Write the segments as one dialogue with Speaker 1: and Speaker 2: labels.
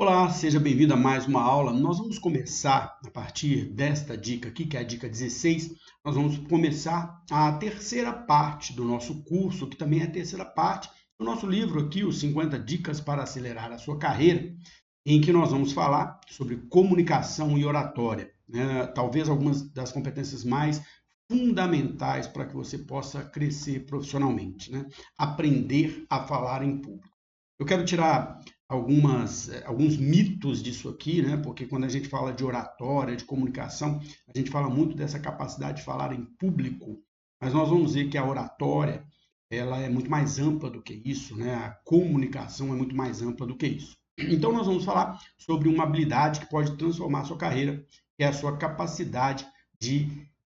Speaker 1: Olá, seja bem-vindo a mais uma aula. Nós vamos começar, a partir desta dica aqui, que é a dica 16, nós vamos começar a terceira parte do nosso curso, que também é a terceira parte do nosso livro aqui, os 50 Dicas para Acelerar a Sua Carreira, em que nós vamos falar sobre comunicação e oratória, né? Talvez algumas das competências mais fundamentais para que você possa crescer profissionalmente, né? Aprender a falar em público. Eu quero tirar alguns mitos disso aqui, né? Porque quando a gente fala de oratória, de comunicação, a gente fala muito dessa capacidade de falar em público, mas nós vamos ver que a oratória ela é muito mais ampla do que isso, né? A comunicação é muito mais ampla do que isso. Então nós vamos falar sobre uma habilidade que pode transformar a sua carreira, que é a sua capacidade de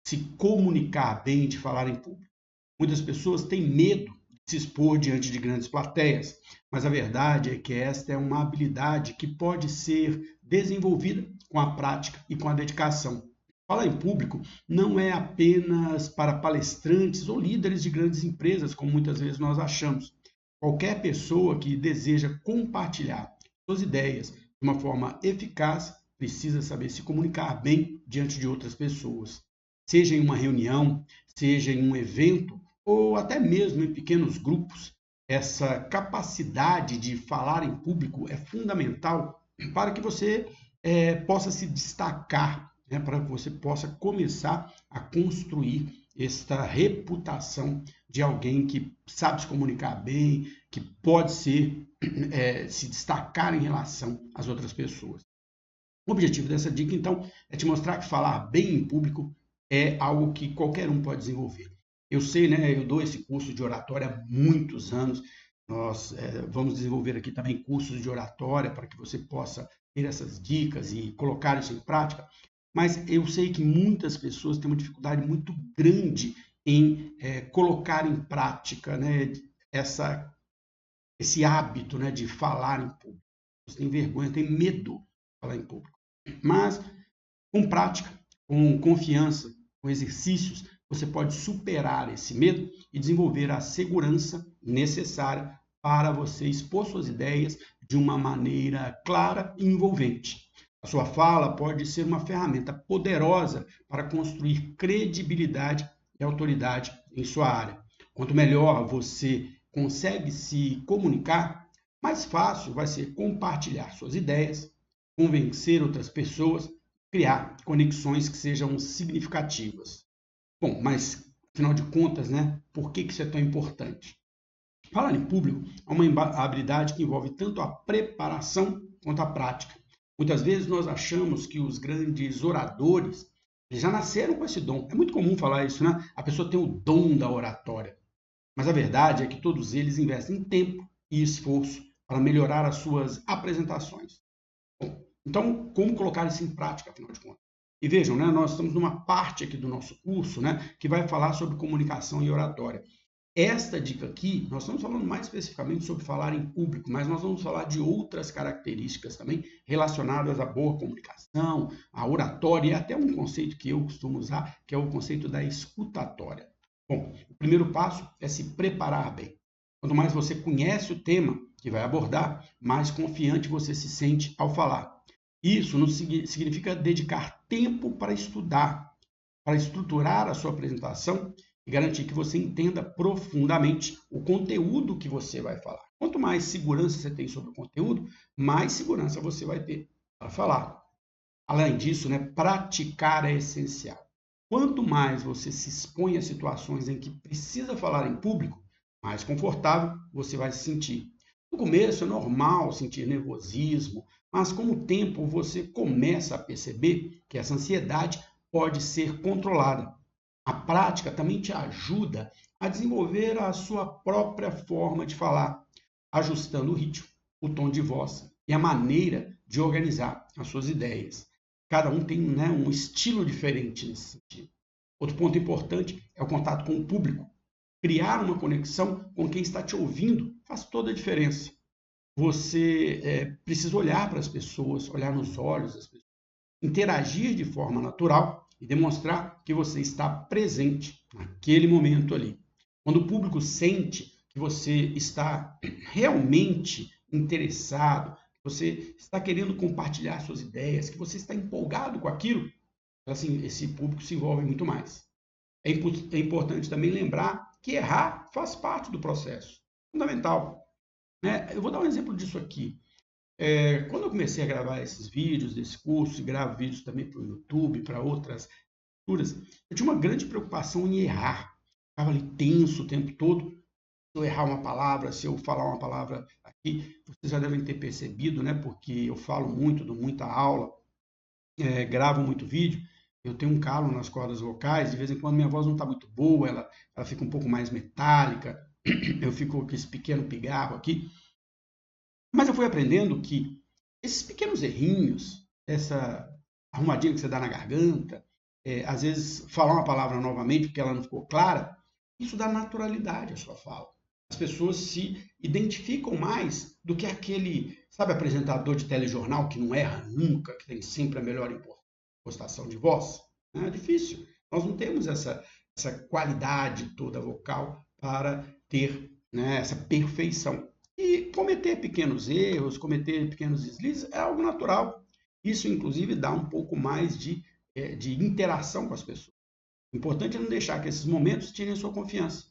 Speaker 1: se comunicar bem, de falar em público. Muitas pessoas têm medo se expor diante de grandes plateias, mas a verdade é que esta é uma habilidade que pode ser desenvolvida com a prática e com a dedicação. Falar em público não é apenas para palestrantes ou líderes de grandes empresas, como muitas vezes nós achamos. Qualquer pessoa que deseja compartilhar suas ideias de uma forma eficaz precisa saber se comunicar bem diante de outras pessoas. Seja em uma reunião, seja em um evento, ou até mesmo em pequenos grupos, essa capacidade de falar em público é fundamental para que você possa se destacar, né, para que você possa começar a construir esta reputação de alguém que sabe se comunicar bem, que pode se destacar em relação às outras pessoas. O objetivo dessa dica, então, é te mostrar que falar bem em público é algo que qualquer um pode desenvolver. Eu sei, né? Eu dou esse curso de oratória há muitos anos. Nós vamos desenvolver aqui também cursos de oratória para que você possa ter essas dicas e colocar isso em prática. Mas eu sei que muitas pessoas têm uma dificuldade muito grande em colocar em prática, né, esse hábito, né, de falar em público. Você tem vergonha, tem medo de falar em público. Mas com prática, com confiança, com exercícios, você pode superar esse medo e desenvolver a segurança necessária para você expor suas ideias de uma maneira clara e envolvente. A sua fala pode ser uma ferramenta poderosa para construir credibilidade e autoridade em sua área. Quanto melhor você consegue se comunicar, mais fácil vai ser compartilhar suas ideias, convencer outras pessoas, criar conexões que sejam significativas. Bom, mas afinal de contas, né, por que isso é tão importante? Falar em público é uma habilidade que envolve tanto a preparação quanto a prática. Muitas vezes nós achamos que os grandes oradores eles já nasceram com esse dom. É muito comum falar isso, né? A pessoa tem o dom da oratória. Mas a verdade é que todos eles investem tempo e esforço para melhorar as suas apresentações. Bom, então, como colocar isso em prática, afinal de contas? E vejam, né, nós estamos numa parte aqui do nosso curso, né, que vai falar sobre comunicação e oratória. Esta dica aqui, nós estamos falando mais especificamente sobre falar em público, mas nós vamos falar de outras características também relacionadas à boa comunicação, à oratória e até um conceito que eu costumo usar, que é o conceito da escutatória. Bom, o primeiro passo é se preparar bem. Quanto mais você conhece o tema que vai abordar, mais confiante você se sente ao falar. Isso não significa dedicar tempo para estudar, para estruturar a sua apresentação e garantir que você entenda profundamente o conteúdo que você vai falar. Quanto mais segurança você tem sobre o conteúdo, mais segurança você vai ter para falar. Além disso, né, praticar é essencial. Quanto mais você se expõe a situações em que precisa falar em público, mais confortável você vai se sentir. No começo é normal sentir nervosismo, mas com o tempo você começa a perceber que essa ansiedade pode ser controlada. A prática também te ajuda a desenvolver a sua própria forma de falar, ajustando o ritmo, o tom de voz e a maneira de organizar as suas ideias. Cada um tem, né, um estilo diferente nesse sentido. Outro ponto importante é o contato com o público. Criar uma conexão com quem está te ouvindo faz toda a diferença. Você precisa olhar para as pessoas, olhar nos olhos das pessoas, interagir de forma natural e demonstrar que você está presente naquele momento ali. Quando o público sente que você está realmente interessado, que você está querendo compartilhar suas ideias, que você está empolgado com aquilo, assim, esse público se envolve muito mais. É importante também lembrar que errar faz parte do processo. Fundamental. Né? Eu vou dar um exemplo disso aqui. Quando eu comecei a gravar esses vídeos desse curso, e gravo vídeos também para o YouTube, para outras culturas, eu tinha uma grande preocupação em errar. Ficava ali tenso o tempo todo. Se eu errar uma palavra, se eu falar uma palavra aqui, vocês já devem ter percebido, né? Porque eu falo muito, dou muita aula, gravo muito vídeo. Eu tenho um calo nas cordas vocais, de vez em quando minha voz não está muito boa, ela fica um pouco mais metálica, eu fico com esse pequeno pigarro aqui. Mas eu fui aprendendo que esses pequenos errinhos, essa arrumadinha que você dá na garganta, às vezes falar uma palavra novamente porque ela não ficou clara, isso dá naturalidade à sua fala. As pessoas se identificam mais do que aquele, sabe, apresentador de telejornal que não erra nunca, que tem sempre a melhor impostação de voz. É difícil. Nós não temos essa qualidade toda vocal para ter, né, essa perfeição. E cometer pequenos erros, cometer pequenos deslizes é algo natural. Isso, inclusive, dá um pouco mais de interação com as pessoas. O importante é não deixar que esses momentos tirem a sua confiança.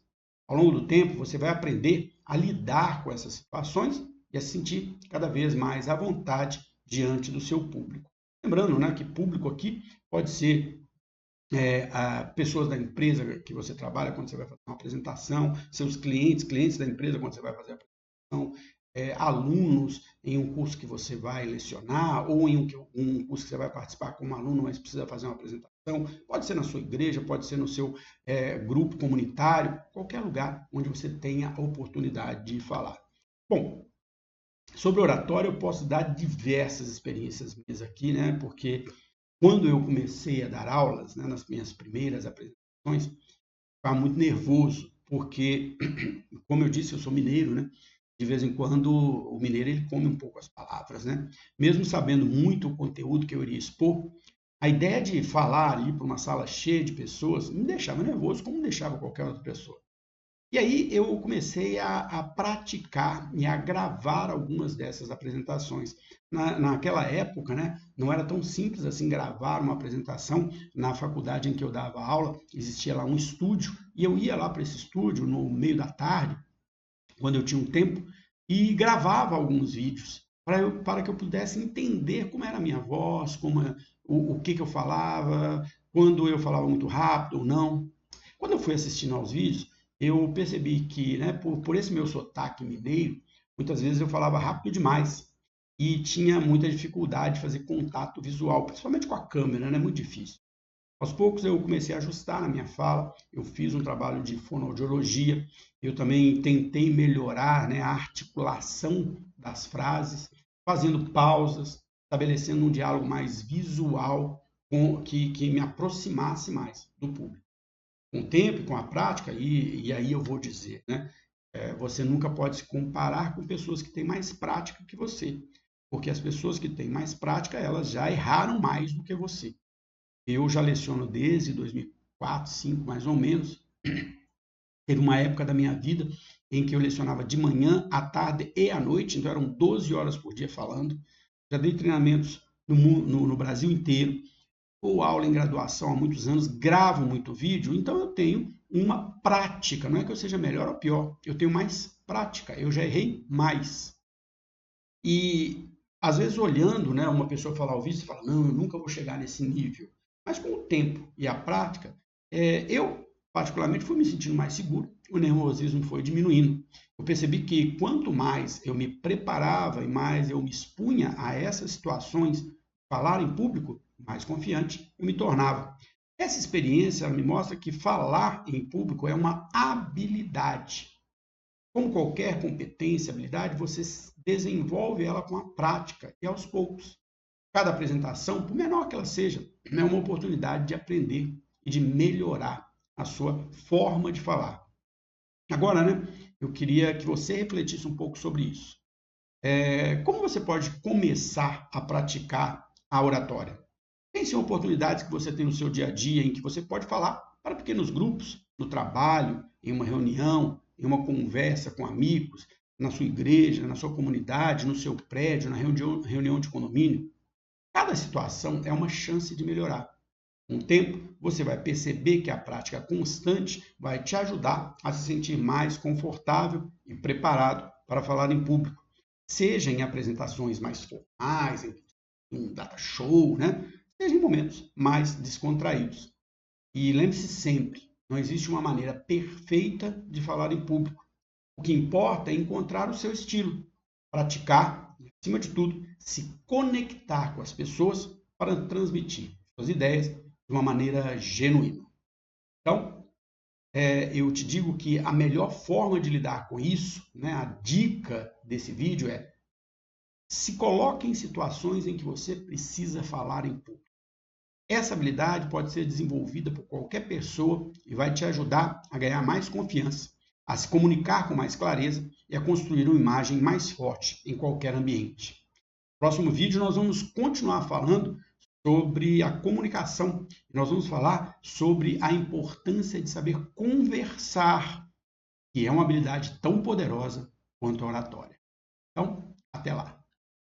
Speaker 1: Ao longo do tempo, você vai aprender a lidar com essas situações e a se sentir cada vez mais à vontade diante do seu público. Lembrando, né, que público aqui pode ser pessoas da empresa que você trabalha quando você vai fazer uma apresentação, seus clientes da empresa quando você vai fazer a apresentação, alunos em um curso que você vai lecionar ou em um curso que você vai participar como aluno, mas precisa fazer uma apresentação. Pode ser na sua igreja, pode ser no seu grupo comunitário, qualquer lugar onde você tenha a oportunidade de falar. Bom, sobre oratório eu posso dar diversas experiências minhas aqui, né? Porque quando eu comecei a dar aulas, né, nas minhas primeiras apresentações, ficava muito nervoso, porque, como eu disse, eu sou mineiro, né? De vez em quando o mineiro ele come um pouco as palavras, né? Mesmo sabendo muito o conteúdo que eu iria expor, a ideia de falar ali para uma sala cheia de pessoas me deixava nervoso, como deixava qualquer outra pessoa. E aí eu comecei a praticar e a gravar algumas dessas apresentações. Naquela época, né, não era tão simples assim gravar uma apresentação. Na faculdade em que eu dava aula, existia lá um estúdio, e eu ia lá para esse estúdio no meio da tarde, quando eu tinha um tempo, e gravava alguns vídeos para que eu pudesse entender como era a minha voz, o que eu falava, quando eu falava muito rápido ou não. Quando eu fui assistindo aos vídeos, eu percebi que, né, por esse meu sotaque mineiro, muitas vezes eu falava rápido demais e tinha muita dificuldade de fazer contato visual, principalmente com a câmera, né? Muito difícil. Aos poucos eu comecei a ajustar na minha fala, eu fiz um trabalho de fonoaudiologia, eu também tentei melhorar, né, a articulação das frases, fazendo pausas, estabelecendo um diálogo mais visual que me aproximasse mais do público. Com o tempo e com a prática, e aí eu vou dizer, né, você nunca pode se comparar com pessoas que têm mais prática que você, porque as pessoas que têm mais prática, elas já erraram mais do que você. Eu já leciono desde 2004, 2005, mais ou menos. Teve uma época da minha vida em que eu lecionava de manhã, à tarde e à noite, então eram 12 horas por dia falando. Já dei treinamentos no Brasil inteiro, ou aula em graduação há muitos anos, gravo muito vídeo, então eu tenho uma prática. Não é que eu seja melhor ou pior, eu tenho mais prática, eu já errei mais. E às vezes olhando, né, uma pessoa falar ao vídeo, você fala, não, eu nunca vou chegar nesse nível. Mas com o tempo e a prática, eu particularmente fui me sentindo mais seguro, o nervosismo foi diminuindo. Eu percebi que quanto mais eu me preparava e mais eu me expunha a essas situações, falar em público, mais confiante eu me tornava. Essa experiência me mostra que falar em público é uma habilidade. Como qualquer competência, habilidade, você desenvolve ela com a prática e aos poucos. Cada apresentação, por menor que ela seja, é uma oportunidade de aprender e de melhorar a sua forma de falar. Agora, né, eu queria que você refletisse um pouco sobre isso. Como você pode começar a praticar a oratória? Pense em oportunidades que você tem no seu dia a dia em que você pode falar para pequenos grupos, no trabalho, em uma reunião, em uma conversa com amigos. na sua igreja, na sua comunidade, no seu prédio, na reunião de condomínio. Cada situação é uma chance de melhorar. Com o tempo, você vai perceber que a prática constante vai te ajudar a se sentir mais confortável e preparado para falar em público, seja em apresentações mais formais, em um data show, né? Seja em momentos mais descontraídos. E lembre-se sempre, não existe uma maneira perfeita de falar em público. O que importa é encontrar o seu estilo, praticar e, acima de tudo, se conectar com as pessoas para transmitir suas ideias de uma maneira genuína. Então, eu te digo que a melhor forma de lidar com isso, né, a dica desse vídeo é: se coloque em situações em que você precisa falar em público. Essa habilidade pode ser desenvolvida por qualquer pessoa e vai te ajudar a ganhar mais confiança, a se comunicar com mais clareza e a construir uma imagem mais forte em qualquer ambiente. No próximo vídeo nós vamos continuar falando sobre a comunicação. Nós vamos falar sobre a importância de saber conversar, que é uma habilidade tão poderosa quanto a oratória. Então, até lá!